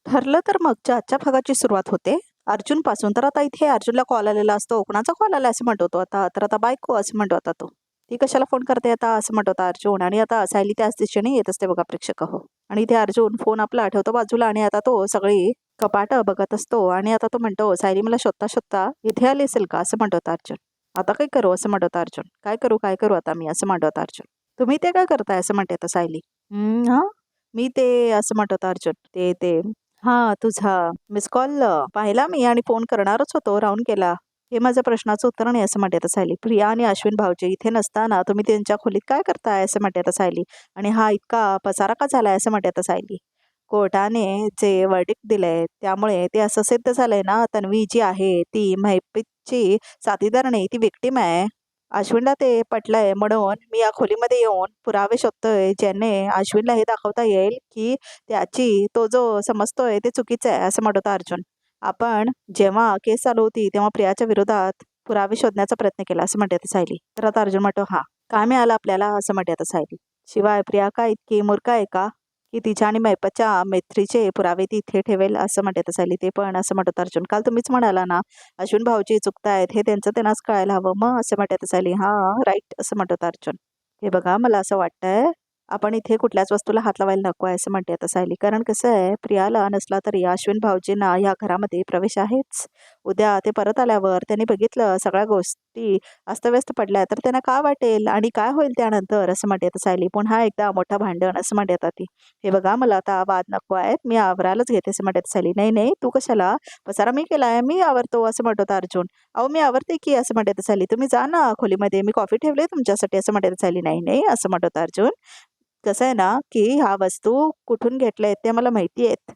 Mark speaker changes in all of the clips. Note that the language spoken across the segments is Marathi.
Speaker 1: ठरलं तर मग आजच्या भागाची सुरुवात होते अर्जुन पासून. तर आता इथे अर्जुनला कॉल आलेला असतो. कोणाचा कॉल आला असं म्हणतो तो आता. तर आता बायको असं म्हणतो आता तो. ती कशाला फोन करते आता असं म्हणतो आता अर्जुन. आणि आता सायली त्याच दिशेने येत असते बघा प्रेक्षक हो. आणि इथे अर्जुन फोन आपला ठेवतो बाजूला आणि आता तो सगळी कपाट बघत असतो. आणि आता तो म्हणतो सायली मला शोधता शोधता इथे आली असेल का असं म्हणतो अर्जुन. आता काय करू असं म्हणतो अर्जुन. काय करू आता मी असं म्हणतो अर्जुन. तुम्ही ते काय करताय असं म्हणते आता सायली. हा मी ते असं म्हणतो अर्जुन. ते तुझा मिस कॉल पाहिला मी आणि फोन करणारच होतो, राहून गेला. हे माझ्या प्रश्नाचं उत्तर नाही असं म्हणते आता सायली. प्रिया आणि अश्विन भाऊजी इथे नसताना तुम्ही त्यांच्या खोलीत काय करताय असं म्हणते आता सायली. आणि हा इतका पसारा का झालाय असं म्हणते आता सायली. कोर्टाने जे वर्डिक्ट दिलंय त्यामुळे ते असं सिद्ध झालंय ना, तन्वी जी आहे ती महिपतची साथीदार नाही, ती विक्टीम आहे. अश्विनला ते पटलंय म्हणून मी या खोलीमध्ये येऊन पुरावे शोधतोय, ज्याने अश्विनला हे दाखवता येईल की तो जो समजतोय ते चुकीचं आहे असं म्हणत होता अर्जुन. आपण जेव्हा केस चालू होती तेव्हा प्रियाच्या विरोधात पुरावे शोधण्याचा प्रयत्न केला असं म्हणते आता सायली. तर आता अर्जुन म्हणतो हा काय मिळालं आपल्याला असं म्हणते आता सायली. शिवाय प्रिया का इतकी मूर्ख आहे का की तिच्या आणि मैपतच्या मैत्रीचे पुरावे ती इथे ठेवेल असं म्हणते आता सायली. ते पण असं म्हणत अर्जुन. काल तुम्हीच म्हणाला ना अश्विन भाऊजी चुकतायत, हे त्यांचं त्यांनाच कळायला हवं मग असं म्हणते आता सायली. हा राईट असं म्हणत अर्जुन. हे बघा मला असं वाटतंय आपण इथे कुठल्याच वस्तूला हात लावायला नको आहे असं म्हणते आता सायली. कारण कसं आहे प्रियाला नसला तरी अश्विन भाऊजींना या घरामध्ये प्रवेश आहेच. उद्या ते परत आल्यावर त्यांनी बघितलं सगळ्या गोष्टी अस्तव्यस्त पडल्या तर त्यांना काय वाटेल आणि काय होईल त्यानंतर असं म्हणते आता सायली. पुन्हा एकदा मोठा भांडण असं म्हणते आता ती. हे बघा मला आता वाद नको आहेत, मी आवरायलाच घेते असं म्हणते आता सायली. नाही नाही तू कशाला, पसारा मी केलाय मी आवरतो असं म्हणत होता अर्जुन. अहो मी आवरते की असं म्हणते आता सायली. तुम्ही जा ना खोलीमध्ये, मी कॉफी ठेवले तुमच्यासाठी असं म्हणते आता सायली. नाही नाही असं म्हणत होता अर्जुन. कसं आहे ना, की ह्या वस्तू कुठून घेतल्यात ते मला माहिती आहेत.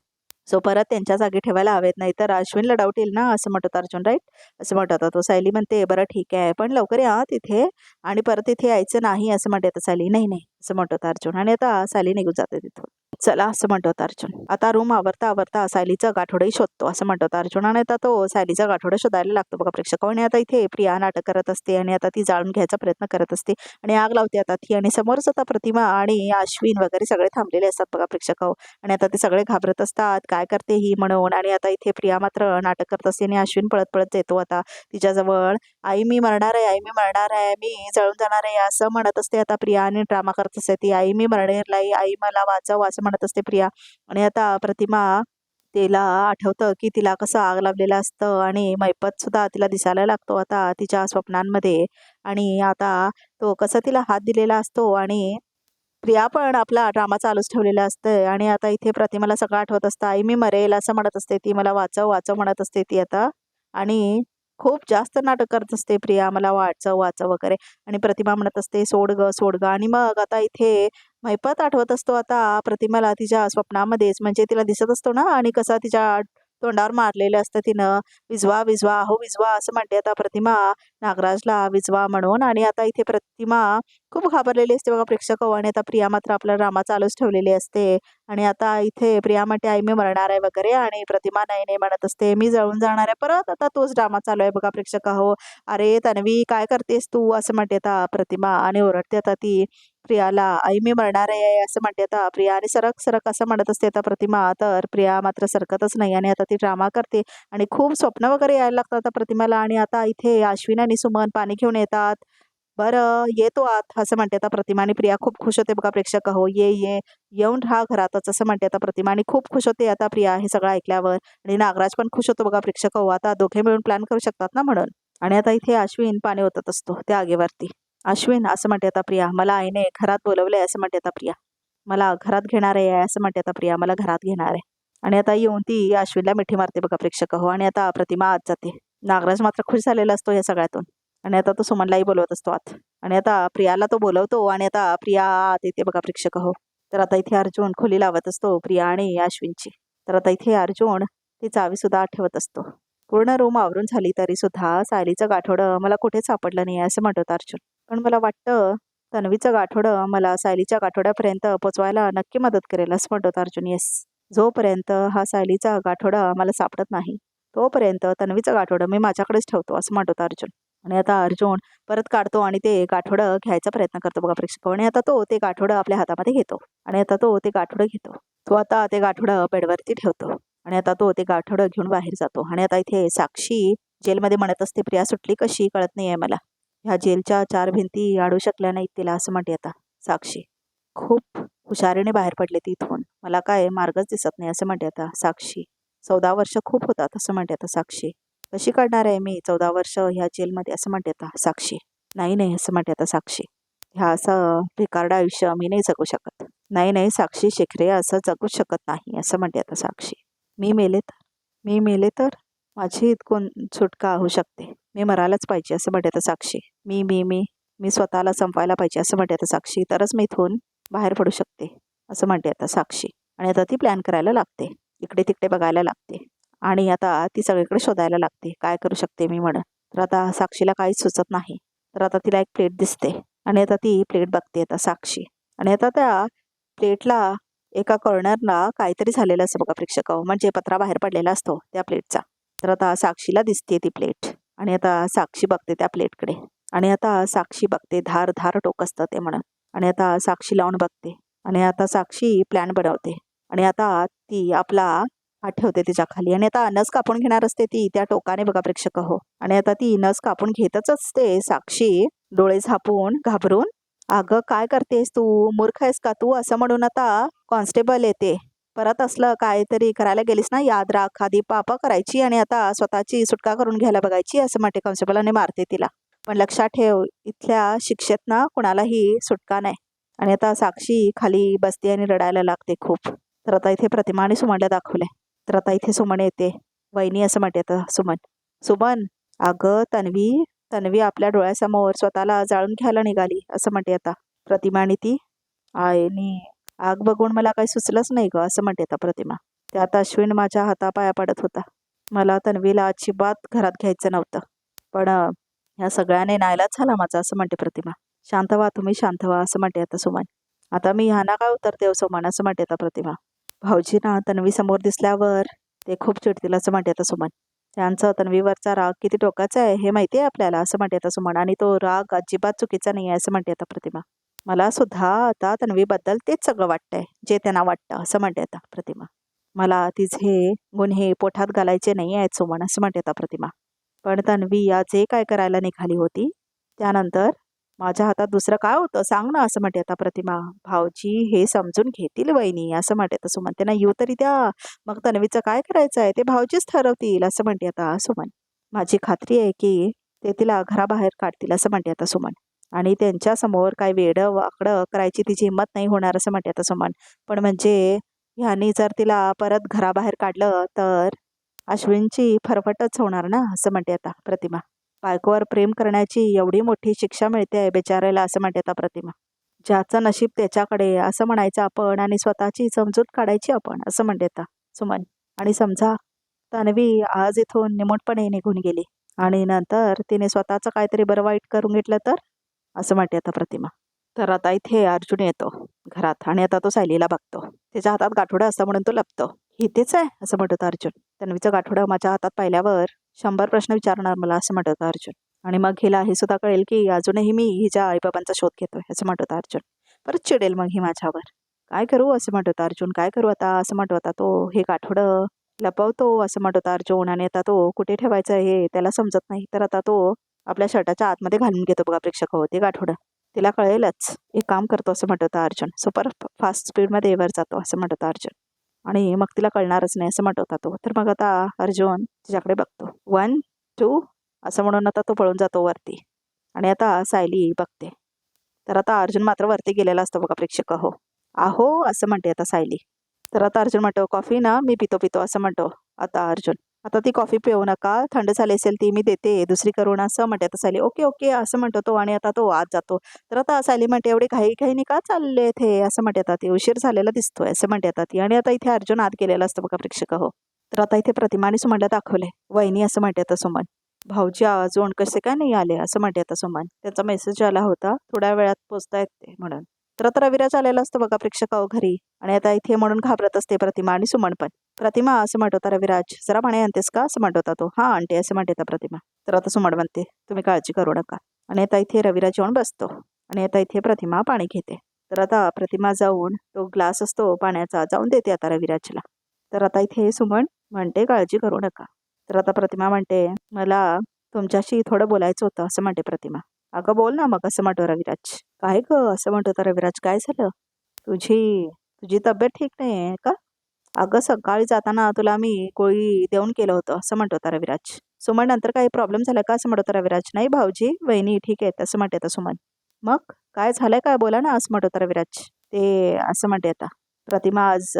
Speaker 1: सो परत त्यांच्या जागी ठेवायला हवेत, नाही तर अश्विनला डाऊट येईल ना असं म्हणत होता अर्जुन. राईट असं म्हणत होता तो. सायली म्हणते बरं ठीक आहे पण लवकर या तिथे आणि परत इथे यायचं नाही असं म्हणते आता सायली. नाही नाही असं म्हणत होता अर्जुन. आणि आता सायली निघून जाते तिथून. चला असं म्हणत होता अर्जुन. आता रूम आवरता आवरता सायलीचा गाठोडही शोधतो असं म्हणत होता अर्जुन. आणि आता तो सायलीचा गाठोडा शोधायला लागतो बघा प्रेक्षक. आणि आता इथे प्रिया नाटक करत असते आणि आता ती जाळून घ्यायचा प्रयत्न करत असते आणि आग लावते आता ती. आणि समोरच आता प्रतिमा आणि अश्विन वगैरे सगळे थांबलेले असतात बघा प्रेक्षक. आणि आता ते सगळे घाबरत असतात काय करते ही म्हणून. आणि आता इथे प्रिया मात्र नाटक करत असते आणि अश्विन पळत पळत येतो आता तिच्याजवळ. आई मी मरणार आहे, आई मी मरणार आहे, मी जळून जाणार आहे असं म्हणत असते आता प्रिया. आणि ड्रामा करत असते ती. आई मी मरणार, आई मला वाचव असं म्हणत असते प्रिया. आणि आता प्रतिमा तिला आठवतं की तिला कसं आग लावलेलं असतं आणि मैपत सुद्धा तिला दिसायला लागतो आता तिच्या स्वप्नांमध्ये. आणि आता तो कसा तिला हात दिलेला असतो आणि प्रिया पण आपला ड्रामा चालूच ठेवलेला असतंय. आणि आता इथे प्रतिमाला सगळं आठवत असतं. आई मी मरेल असं म्हणत असते ती, मला वाचव वाचव म्हणत असते ती आता. आणि खूप जास्त नाटक करत असते प्रिया, मला वाचव वाचव वगैरे. आणि प्रतिमा म्हणत असते सोड ग सोड ग. आणि मग आता इथे महिपत आठवत असतो आता प्रतिमाला तिच्या स्वप्नामध्येच, म्हणजे तिला दिसत असतो ना आणि कसा तिच्या तोंडावर मारलेलं असतं तिनं. विझवा विझवा हो विझवा असं म्हणते आता प्रतिमा नागराजला विझवा म्हणून. आणि आता इथे प्रतिमा खूप घाबरलेली असते बघा प्रेक्षक. आणि आता प्रिया मात्र आपला ड्रामा चालूच ठेवलेली असते. आणि आता इथे प्रिया म्हणते आई मी मरणार आहे वगैरे आणि प्रतिमा नाही नाही म्हणत असते मी जळून जाणार आहे. परत आता तोच ड्रामा चालू आहे बघा प्रेक्षक हो. अरे तन्वी काय करतेस तू असं म्हणते आता प्रतिमा. आणि ओरडते आता ती प्रियाला. आई मी मरणार आहे असं म्हणते आता प्रिया. आणि सरक सरक असं म्हणत असते आता प्रतिमा. तर प्रिया मात्र सरकतच नाही आणि आता ती ड्रामा करते. आणि खूप स्वप्न वगैरे यायला लागतात आता प्रतिमाला. आणि आता इथे अश्विन आणि सुमन पाणी घेऊन येतात. बरं येतो आत असं म्हणते आता प्रतिमा. आणि प्रिया खूप खुश होते बघा प्रेक्षक हो. ये ये येऊन राहा घरातच असं म्हणते आता प्रतिमा. आणि खूप खुश होते आता प्रिया हे सगळं ऐकल्यावर. आणि नागराज पण खुश होतो बघा प्रेक्षक हो. आता दोघे मिळून प्लॅन करू शकतात ना म्हणून. आणि आता इथे अश्विन पाणी ओतत असतो त्या आगीवरती. अश्विन असं म्हणते आता प्रिया, मला आईने घरात बोलवलंय असं म्हणते आता प्रिया. मला घरात घेणार आहे असं म्हणते आता प्रिया, मला घरात घेणार आहे. आणि आता येऊन ती अश्विनला मिठी मारते बघा प्रेक्षक हो. आणि आता प्रतिमा आत जाते. नागराज मात्र खुश झालेला असतो या सगळ्यातून. आणि आता तो सुमनलाही बोलवत असतो आत. आणि आता प्रियाला तो बोलवतो आणि आता प्रिया आत येते बघा प्रेक्षक हो. तर आता इथे अर्जुन खोली लावत असतो प्रिया आणि अश्विनची. तर आता इथे अर्जुन ती चावी सुद्धा ठेवत असतो. पूर्ण रूम आवरून झाली तरी सुद्धा सायलीचं गाठोडं मला कुठेच सापडलं नाही असं म्हणतो अर्जुन. पण मला वाटतं तन्वीचं गाठोडं मला सायलीच्या गाठोड्यापर्यंत पोचवायला नक्की मदत करेल असं म्हणतो अर्जुन. येस, जोपर्यंत हा सायलीचा गाठोडा मला सापडत नाही तोपर्यंत तन्वीचं गाठोडं मी माझ्याकडेच ठेवतो असं म्हणतो अर्जुन. आणि आता अर्जुन परत काढतो आणि ते गाठोडं घ्यायचा प्रयत्न करतो बघा प्रेक्षक. आणि आता तो ते गाठोडं आपल्या हातामध्ये घेतो. आणि आता तो ते गाठोडं घेतो. तो आता ते गाठोडं बेडवरती ठेवतो. आणि आता तो ते गाठोडं घेऊन बाहेर जातो. आणि आता इथे साक्षी जेलमध्ये म्हणत असते, प्रिया सुटली कशी कळत नाही आहे मला. ह्या जेलच्या 4 भिंती अडू शकल्या नाहीत तिला, असं म्हणते आता साक्षी. खूप हुशारीने बाहेर पडले ती इथून, मला काय मार्गच दिसत नाही, असं म्हणते आता साक्षी. 14 वर्ष खूप होतात, असं म्हणते आता साक्षी. कशी काढणार आहे मी 14 वर्ष ह्या जेलमध्ये, असं म्हणते आता साक्षी. नाही नाही, असं म्हणते आता साक्षी. ह्या असं भिकारड आयुष्य मी नाही जगू शकत. नाही नाही साक्षी शिखरे, असं जगूच शकत नाही, असं म्हणते आता साक्षी. मी मेले तर माझी कोण सुटका होऊ शकते. मी मरायलाच पाहिजे, असं म्हणते आता साक्षी. मी मी मी मी स्वतःला संपवायला पाहिजे, असं म्हणते आता साक्षी. तरच मी इथून बाहेर पडू शकते, असं म्हणते आता साक्षी. आणि आता ती प्लॅन करायला लागते, इकडे तिकडे बघायला लागते. आणि आता ती सगळीकडे शोधायला लागते, काय करू शकते मी म्हणून. तर आता साक्षीला काहीच सुचत नाही. तर आता तिला एक प्लेट दिसते आणि आता ती प्लेट बघते आता साक्षी. आणि आता त्या प्लेटला एका कॉर्नरला काहीतरी झालेलं असतं बघा प्रेक्षक, म्हणजे पत्रा बाहेर पडलेला असतो त्या प्लेटचा. तर आता साक्षीला दिसते ती प्लेट. आणि आता साक्षी बघते त्या प्लेटकडे. आणि आता साक्षी बघते, धार धार टोक असतं ते म्हणून. आणि आता साक्षी लावून बघते. आणि आता साक्षी प्लॅन बनवते. आणि आता ती आपला हात ठेवते तिच्या खाली. आणि आता नस कापून घेणार असते ती त्या टोकाने बघा प्रेक्षक हो. आणि आता ती नस कापून घेतच असते साक्षी, डोळे झापून घाबरून. अगं काय करतेस तू, मूर्ख आहेस का तू, असं म्हणून आता कॉन्स्टेबल येते. परत असलं काहीतरी करायला गेलीस ना, याद राख आधी पापा करायची आणि आता स्वतःची सुटका करून घ्यायला बघायची, असं म्हणते कॉन्स्टेबल आणि मारते तिला. पण लक्षात ठेव, इथल्या शिक्षेत ना कुणालाही सुटका नाही. आणि आता साक्षी खाली बसते आणि रडायला लागते खूप. तर आता इथे प्रतिमा आणि सुमनला दाखवले. तर आता इथे सुमन येते. वहिनी, असं म्हणते आता सुमन. सुमन, अगं तन्वी आपल्या डोळ्यासमोर स्वतःला जाळून घ्यायला निघाली, असं म्हणते आता प्रतिमा. आणि ती आणि आग बघून मला काही सुचलंच नाही ग, असं म्हणते आता प्रतिमा. त्यात अश्विन माझ्या हातापाया पडत होता. मला तन्वीला अजिबात घरात घ्यायचं नव्हतं, पण ह्या सगळ्याने नाईलाज झाला माझा, असं म्हणते प्रतिमा. शांत व्हा तुम्ही, शांत व्हा, असं म्हणते आता सुमन. आता मी ह्यांना काय उत्तर देव सुमन, असं म्हणते आता प्रतिमा. भाऊजींना तन्वी समोर दिसल्यावर ते खूप चिडतील, असं म्हणते आता सुमन. त्यांचं तन्वीवरचा राग किती टोकाचा आहे हे माहिती आहे आपल्याला, असं म्हणते आता सुमन. आणि तो राग अजिबात चुकीचा नाही आहे, असं म्हणते आता प्रतिमा. मला सुद्धा आता तन्वीबद्दल तेच सगळं वाटतंय जे त्यांना वाटतं, असं म्हणते आता प्रतिमा. मला तिचे गुन्हे पोठात घालायचे नाही आहेत सुमन, असं म्हणते आता प्रतिमा. पण तन्वी या जे काय करायला निघाली होती त्यानंतर माझ्या हातात दुसरं काय होतं सांग ना, असं म्हणते आता प्रतिमा. भाऊजी हे समजून घेतील वहिनी, असं म्हणते आता सुमन. त्यांना येऊ तरी द्या, मग तन्वीचं काय करायचं आहे ते भाऊजीच ठरवतील, असं म्हणते आता सुमन. माझी खात्री आहे की ते तिला घराबाहेर काढतील, असं म्हणते आता सुमन. आणि त्यांच्यासमोर काय वेडं वाकडं करायची तिची हिंमत नाही होणार, असं म्हणते आता सुमन. पण म्हणजे ह्यांनी जर तिला परत घराबाहेर काढलं तर अश्विनची फरफटच होणार ना, असं म्हणते आता प्रतिमा. बायकोवर प्रेम करण्याची एवढी मोठी शिक्षा मिळते आहे बेचाऱ्याला, असं म्हणते आता प्रतिमा. ज्याचं नशीब त्याच्याकडे, असं म्हणायचं आपण आणि स्वतःची समजूत काढायची आपण, असं म्हणते आता सुमन. आणि समजा तन्वी आज इथून निमूटपणे निघून गेली आणि नंतर तिने स्वतःचं काहीतरी बरं वाईट करून घेतलं तर, असं म्हणते आता प्रतिमा. तर आता इथे अर्जुन येतो घरात आणि आता तो सायलीला बघतो. त्याच्या हातात गाठोडं असतं म्हणून तो लपतो. तेच आहे, असं म्हणतो अर्जुन. तन्वीचं गाठोडं माझ्या हातात पाहिल्यावर 100 प्रश्न विचारणार मला, असं म्हणतो अर्जुन. आणि मग हिला हे सुद्धा कळेल की अजूनही मी हिच्या आईबाबांचा शोध घेतोय, असं म्हणतो अर्जुन. परत चिडेल मग ही माझ्यावर. काय करू, असं म्हणतो अर्जुन. काय करू आता, असं म्हणतो आता तो. हे गाठोडं लपवतो, असं म्हणतो अर्जुन. आणि आता तो कुठे ठेवायचं हे त्याला समजत नाही. तर आता तो आपल्या शर्टाच्या आतमध्ये घालून घेतो बघा प्रेक्षक हो ते गाठोडं. तिला कळेलच. एक काम करतो, असं म्हणतो अर्जुन. सुपर फास्ट स्पीडमध्ये वर जातो, असं म्हणतो अर्जुन. आणि मग तिला कळणारच नाही, असं म्हणतो तो. तर मग आता अर्जुन तिच्याकडे बघतो. 1 2 असं म्हणून आता तो पळून जातो वरती. आणि आता सायली बघते. तर आता अर्जुन मात्र वरती गेलेला असतो बघा प्रेक्षक हो. आहो, असं म्हणते आता सायली. तर आता अर्जुन म्हणतो, कॉफी ना मी पितो, असं म्हणतो आता अर्जुन. आता ती कॉफी पिऊ नका, थंड झाली असेल ती मी देते दुसरी करून, असं म्हणते आता सायली. ओके ओके, असं म्हणतो तो. आणि आता तो आत जातो. तर आता सायली म्हणते, एवढी घाईघाईने का चालले थे, असं म्हणते आता ती. उशीर झालेला दिसतोय, असं म्हणते आता ती. आणि आता इथे अर्जुन आत गेलेला असतो बघा प्रेक्षक हो. तर आता इथे प्रतिमा आणि सुमनला दाखवले. वहिनी, असं म्हणते आता सुमन. भाऊजी अजून कसे काय नाही आले, असं म्हणते आता सुमन. त्यांचा मेसेज आला होता थोड्या वेळात पोचता येते म्हणून. तर आता रविराज आलेला असतो बघा प्रेक्षक घरी. आणि आता इथे म्हणून घाबरत असते प्रतिमा आणि सुमन पण. प्रतिमा, असं म्हणत होता रविराज, जरा पाणी आणतेस का, असं म्हणत होता तो. हा आणते, असं म्हणते आता प्रतिमा. तर आता सुमन म्हणते, तुम्ही काळजी करू नका. आणि आता इथे रविराज येऊन बसतो. आणि आता इथे प्रतिमा पाणी घेते. तर आता प्रतिमा जाऊन तो ग्लास असतो पाण्याचा जाऊन देते आता रविराजला. तर आता इथे सुमन म्हणते काळजी करू नका. तर आता प्रतिमा म्हणते मला तुमच्याशी थोडं बोलायचं होतं असं म्हणते प्रतिमा. अगं बोल ना मग असं म्हणतो रविराज. काय ग असं म्हणतो तर रविराज काय झालं? तुझी तुझी तब्येत ठीक नाही आहे का? अगं सकाळी जाताना तुला मी गोळी देऊन केलं होतं असं म्हणतो होता रविराज. सुमन नंतर काही प्रॉब्लेम झाला का असं म्हणतो होता रविराज. नाही भाऊजी वहिनी ठीक आहे असं म्हणते आता सुमन. मग काय झालंय काय बोला ना असं म्हणतो होता रविराज. ते असं म्हणते आता प्रतिमा आज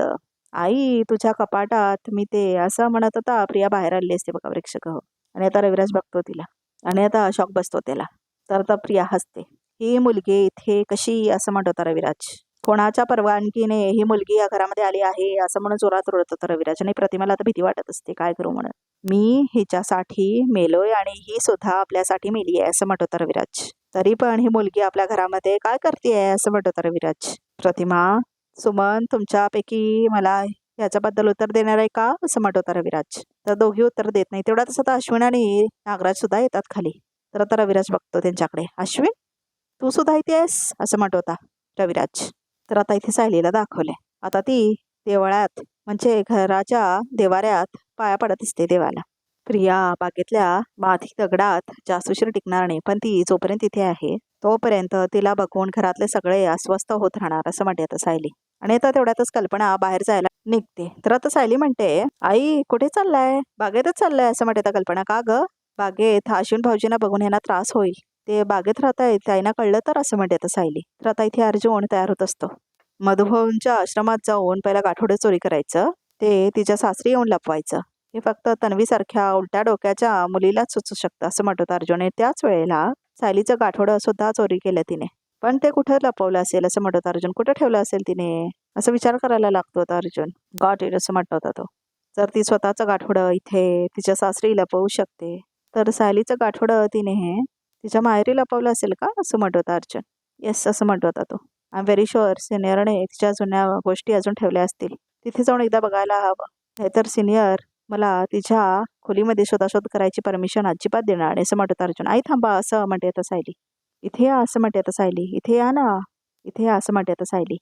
Speaker 1: आई तुझ्या कपाटात मी ते असं म्हणत होता प्रिया बाहेर आली असते बघा प्रेक्षक हो. आणि आता रविराज बघतो तिला आणि आता शॉक बसतो त्याला. तर आता प्रिया हसते. ही मुलगी इथे कशी असं म्हणत होता रविराज. कोणाच्या परवानगीने ही मुलगी या घरामध्ये आली आहे असं म्हणून जोरात रडत होता रविराज. आणि प्रतिमाला आता भीती वाटत असते काय करू म्हणून. मी हिच्यासाठी मेलोय आणि ही सुद्धा आपल्यासाठी मेली आहे असं म्हणत होता रविराज. तरी पण ही मुलगी आपल्या घरामध्ये काय करतेय असं म्हणत होता रविराज. प्रतिमा सुमन तुमच्यापैकी मला याच्याबद्दल उत्तर देणार आहे का असं म्हणत होता रविराज. तर दोघी उत्तर देत नाही. तेवढा तसं आता अश्विन आणि नागराज सुद्धा येतात खाली. तर आता रविराज बघतो त्यांच्याकडे. अश्विन तू सुद्धा इथे आहेस असं म्हणत होता रविराज. तर आता इथे सायलीला दाखवले. आता ती देवळात म्हणजे घराच्या देवाऱ्यात पाया पडत असते देवाला. प्रिया बागेतल्या माती दगडात जास्त उशीर टिकणार नाही पण ती जोपर्यंत इथे आहे तोपर्यंत तिला बघून घरातले सगळे अस्वस्थ होत राहणार असं म्हणते आता सायली. आणि आता तेवढ्यातच कल्पना बाहेर जायला निघते. तर आता सायली म्हणते आई कुठे चाललाय? बागेतच चाललाय असं म्हणते आता कल्पना. का ग? बागेत अश्विन भाऊजींना बघून यांना त्रास होईल. ते बागेत राहतायत त्यांना कळलं तर असं म्हणते आता सायली. तर आता इथे अर्जुन तयार होत असतो. मधुभाऊंच्या आश्रमात जाऊन पहिला गाठोडे चोरी करायचं. ते तिच्या सासरी येऊन लपवायचं. हे फक्त तन्वीसारख्या उलट्या डोक्याच्या मुलीलाच सुचू शकतं असं म्हणत होता अर्जुन. त्याच वेळेला सायलीचं गाठोडं सुद्धा चोरी केलं तिने. पण ते कुठं लपवलं असेल असं म्हणत होता अर्जुन. कुठं ठेवलं असेल तिने असं विचार करायला लागतो होता अर्जुन. गॉट इट असं म्हणत होता तो. जर ती स्वतःचं गाठोडं इथे तिच्या सासरी लपवू शकते तर सायलीचं गाठोडं तिने हे तिच्या माहेरी लपवलं असेल का असं म्हणत होता अर्जुन. येस असं म्हणत होता तो. आय एम व्हेरी शुअर सिनियरने तिच्या जुन्या गोष्टी अजून ठेवल्या असतील. तिथे जाऊन एकदा बघायला हवं. नाहीतर सिनियर मला तिच्या खोलीमध्ये शोधाशोध करायची परमिशन अजिबात देणार नाही असं म्हणत होता अर्जुन. आई थांबा असं म्हणते आता सायली. इथे या असं म्हणते आता सायली. इथे या ना. इथे या असं म्हणते आता सायली.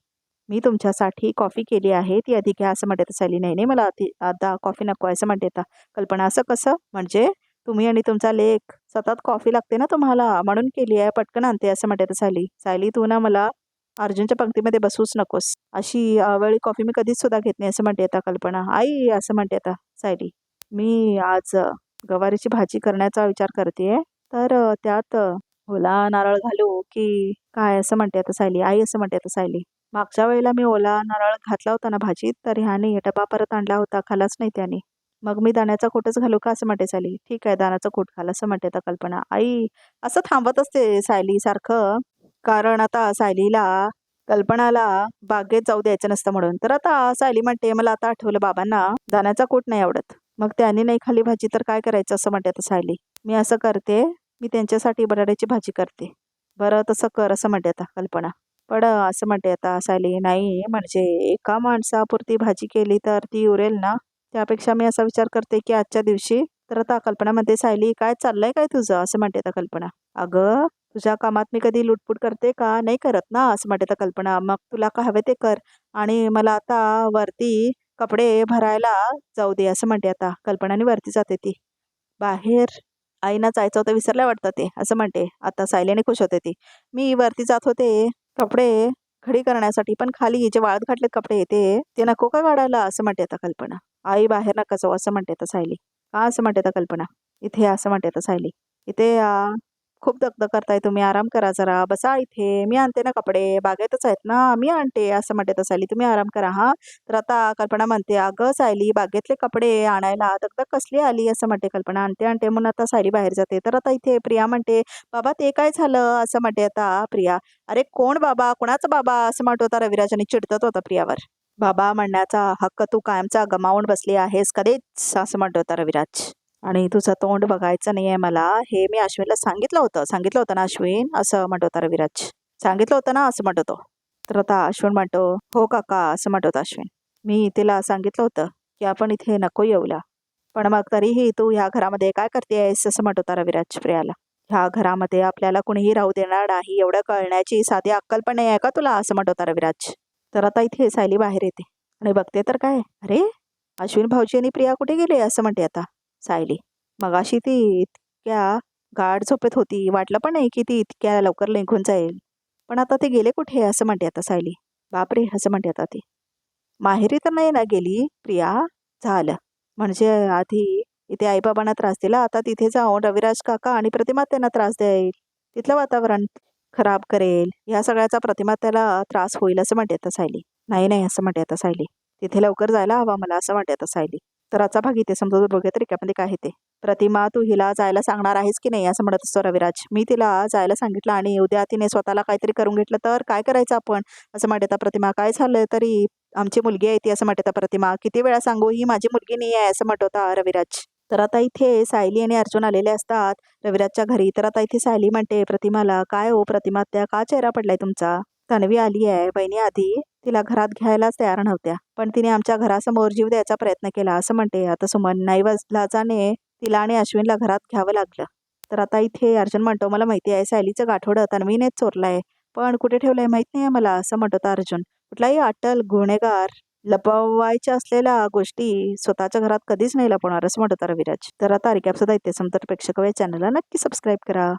Speaker 1: मी तुमच्यासाठी कॉफी केली आहे ती आधी घ्या असं म्हणते आता सायली. नाही नाही मला आता कॉफी नको असं म्हणते आता कल्पना. असं कसं म्हणजे तुम्ही आणि तुमचा लेक सतत कॉफी लागते ना तुम्हाला म्हणून केली आहे पटकन आणते असं म्हणते आता सायली. सायली तू ना मला अर्जुनच्या पंक्तीमध्ये बसूच नकोस. अशी वेळी कॉफी मी कधीच सुद्धा घेत नाही असं म्हणते आता कल्पना. आई असं म्हणते आता सायली. मी आज गवारीची भाजी करण्याचा विचार करते. तर त्यात ओला नारळ घालू की काय असं म्हणते आता सायली. आई असं म्हणते आता सायली. मागच्या वेळेला मी ओला नारळ घातला होता ना भाजीत तर ह्याने डबा परत आणला होता खालाच नाही त्याने. मग मी दाण्याचा कूटच घालू का असं म्हणते सायली. ठीक आहे दाण्याचा कूट घाल असं म्हणते आता कल्पना. आई असं थांबत असते सायली सारखं. कारण आता सायलीला कल्पनाला बागेत जाऊ द्यायचं नसतं म्हणून. तर आता सायली म्हणते मला आता आठवलं बाबांना दाण्याचा कूट नाही आवडत. मग त्यांनी नाही खाली भाजी तर काय करायचं असं म्हणते आता सायली. मी असं करते मी त्यांच्यासाठी बटाट्याची भाजी करते. बरं तसं कर असं म्हणते आता कल्पना. पण असं म्हणते आता सायली. नाही म्हणजे एका माणसापुरती भाजी केली तर ती उरेल ना. त्यापेक्षा मी असा विचार करते की आजच्या दिवशी. तर आता कल्पना म्हणते सायली काय चाललंय काय तुझं असं म्हणते आता कल्पना. अगं तुझ्या कामात मी कधी लुटपूट करते का? नाही करत ना असं म्हणते आता कल्पना. मग तुला काय हवे ते कर. आणि मला आता वरती कपडे भरायला जाऊ दे असं म्हणते आता कल्पनाने वरती जाते ती. बाहेर आईना जायचं होतं विसरल्या वाटतं ते असं म्हणते आता सायलीने खुश होते ती. मी वरती जात होते कपडे घडी करण्यासाठी पण खाली जे वाळत घातलेत कपडे ते नको का काढायला असं म्हणते आता कल्पना. आई बाहेर नका जाऊ असं म्हणते आता सायली. का असं म्हणते आता कल्पना. इथे असं म्हणते आता सायली. इथे खूप दगदग करताय तुम्ही आराम करा जरा बसा इथे मी आणते ना कपडे बागेतच आहेत ना मी आणते असं म्हणते तर सायली. तुम्ही आराम करा हा. तर आता कल्पना म्हणते अगं सायली बागेतले कपडे आणायला दगदग कसली आली असं म्हणते कल्पना. आणते आणते म्हणून आता सायली बाहेर जाते. तर आता इथे प्रिया म्हणते बाबा ते काय झालं असं म्हणते आता प्रिया. अरे कोण बाबा कोणाचं बाबा असं म्हणत होता रविराज आणि चिडतत होता प्रियावर. बाबा म्हणण्याचा हक्क तू कायमचा गमावून बसली आहेस कधीच असं म्हणत होता रविराज. आणि तुझं तोंड बघायचं नाहीये मला हे मी अश्विनला सांगितलं होतं ना अश्विन असं म्हणत होता रविराज. सांगितलं होतं ना असं म्हणत होतो. तर आता अश्विन म्हणतो हो काका असं म्हणत होता अश्विन. मी तिला सांगितलं होतं की आपण इथे नको येऊला. पण मग तरीही तू ह्या घरामध्ये काय करतेयस असं म्हणत होता रविराज प्रियाला. ह्या घरामध्ये आपल्याला कुणीही राहू देणार नाही एवढं कळण्याची साधी अक्कल पण नाही आहे का तुला असं म्हणत होता रविराज. तर आता इथे सायली बाहेर येते आणि बघते तर काय अरे अश्विन भाऊजी आणि प्रिया कुठे गेले असं म्हणते आता सायली. मगाशी ती इतक्या गाढ झोपेत होती, वाटलं पण नाही की ती इतक्या लवकर निघून जाईल. पण आता ते गेले कुठे असं म्हणते आता सायली. बापरे असं म्हणते आता ती. माहेरी तर नाही ना गेली प्रिया. झालं. म्हणजे आधी इथे आईबाबांना त्रास दिला, आता तिथे जाऊन रविराज काका आणि प्रतिमा त्यांना त्रास देईल. तिथलं वातावरण खराब करेल. ह्या सगळ्याचा प्रतिमा त्याला त्रास होईल असं म्हणते आता सायली. नाही नाही असं म्हणते आता सायली. तिथे लवकर जायला हवा मला असं म्हणते आता सायली. तर आजचा भाग इथे समजून बघूया तरी काय काय आहे ते. प्रतिमा तू हिला जायला सांगणार आहेस की नाही असं म्हणत असतो रविराज. मी तिला जायला सांगितलं आणि उद्या तिने स्वतःला काहीतरी करून घेतलं तर काय करायचं आपण असं म्हणते आता प्रतिमा. काय झालं तरी आमची मुलगी आहे ती असं म्हणते आता प्रतिमा. किती वेळा सांगू ही माझी मुलगी नाही आहे असं म्हणत होता रविराज. तर आता इथे सायली आणि अर्जुन आलेले असतात रविराजच्या घरी. तर आता इथे सायली म्हणते प्रतिमाला, काय हो प्रतिमा त्या का चेहरा पडलाय तुमचा? तन्वी आली आहे बहिणी आधी. तिला घरात घ्यायलाच तयार नव्हत्या, पण तिने आमच्या घरासमोर जीव द्यायचा प्रयत्न केला असं म्हणते आता सुमन. नाईलाजाने तिला आणि अश्विनला घरात घ्यावं लागलं. तर आता इथे अर्जुन म्हणतो मला माहिती आहे सायलीचं गाठोडं तन्वीनेच चोरलंय, पण कुठे ठेवलंय माहित नाही मला असं म्हणत होता अर्जुन. कुठलाही अट्टल गुन्हेगार लपवायच्या असलेल्या गोष्टी स्वतःच्या घरात कधीच नाही लपवणार असं म्हणत होता रविराज. तर आता रिकॅप सुद्धा इथे संतर प्रेक्षक चॅनलला नक्की सबस्क्राईब करा.